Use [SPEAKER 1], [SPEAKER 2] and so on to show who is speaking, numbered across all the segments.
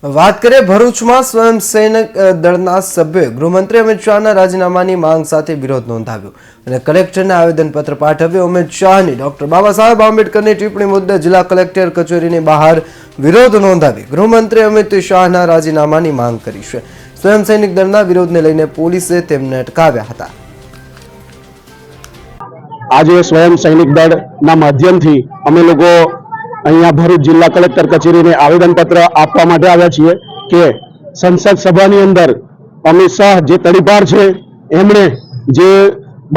[SPEAKER 1] વાત કરીએ ભરૂચમાં સ્વયંસેવક દળના સભ્યોએ ગૃહમંત્રી અમિત શાહના રાજીનામાની માંગ સાથે વિરોધ નોંધાવ્યો અને કલેક્ટરને આવેદનપત્ર પાઠવ્યું। અમિત શાહની ડોક્ટર બાબા સાહેબ આંબેડકરની ટિપ્પણી મુદ્દે જિલ્લા કલેક્ટર કચેરીની બહાર વિરોધ નોંધાવી ગૃહમંત્રી અમિત શાહના રાજીનામાની માંગ કરી છે। સ્વયંસેવક દળના વિરોધને લઈને પોલીસે તેમને અટકાવ્યા હતા।
[SPEAKER 2] આજે સ્વયં સૈનિક દળના માધ્યમથી અમે લોકો અહીંયા ભરૂચ જિલ્લા કલેક્ટર કચેરીને આવેદનપત્ર આપવા માટે આવ્યા છીએ કે સંસદ સભાની અંદર અમિત શાહ જે તડીપાર છે એમણે જે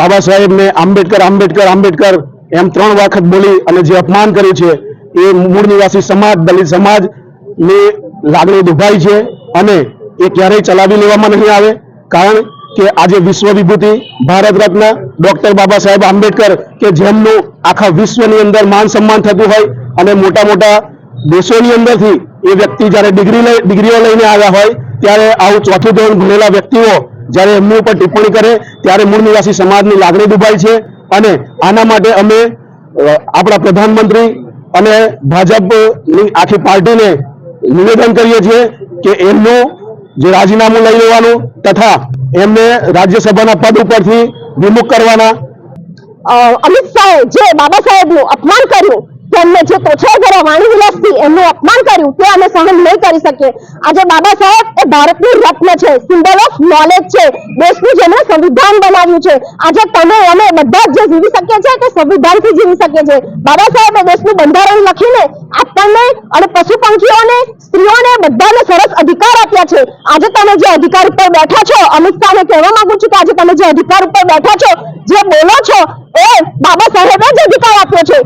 [SPEAKER 2] બાબા સાહેબને આંબેડકર આંબેડકર આંબેડકર એમ 3 વખત બોલી અને જે અપમાન કર્યું છે એ મૂળ નિવાસી સમાજ દલિત સમાજની લાગણી દુભાઈ છે અને એ ક્યારેય ચલાવી લેવામાં નહીં આવે। કારણ કે આજે વિશ્વ વિભૂતિ ભારત રત્ન ડોક્ટર બાબા સાહેબ આંબેડકર કે જેમનું આખા વિશ્વની અંદર માન સન્માન થતું હોય અને મોટા મોટા દેશોની અંદરથી એ વ્યક્તિ જ્યારે ડિગ્રીઓ લઈને આવ્યા હોય ત્યારે આવું ચોથું ધોરણ ભણેલા વ્યક્તિઓ જ્યારે એમની ઉપર ટિપ્પણી કરે ત્યારે મૂળ નિવાસી સમાજની લાગણી દુભાઈ છે અને આના માટે અમે આપણા પ્રધાનમંત્રી અને ભાજપની આખી પાર્ટીને નિવેદન કરીએ છીએ કે એમનું જે રાજીનામું લઈ લેવાનું તથા એમને રાજ્યસભાના પદ ઉપરથી વિમુખ કરવાના।
[SPEAKER 3] અમિત શાહે જે બાબા સાહેબનું અપમાન કર્યું, તેમને જે તોછાઈ ભરા વાણી વિલાસથી એમનું અપમાન કર્યું તે અમે સહન નહીં કરી શકીએ। આજે બાબા સાહેબ એ ભારતનું રત્ન છે, સિમ્બલ ઓફ નોલેજ છે, દેશનું જેમણે સંવિધાન બનાવ્યું છે। આજે તમે અમે બધા જ જે જીવી શકીએ છીએ કે સંવિધાનથી જીવી શકીએ છીએ। બાબા સાહેબે દેશનું બંધારણ લખીને આપણને અને પશુ પંખીઓને, સ્ત્રીઓને બધાને સરસ અધિકાર આપ્યા છે। આજે તમે જે અધિકાર ઉપર બેઠા છો, અમિત શાહને કહેવા માંગુ છું કે આજે તમે જે અધિકાર ઉપર બેઠા છો, જે બોલો છો એ બાબા સાહેબે જ અધિકાર આપ્યો છે।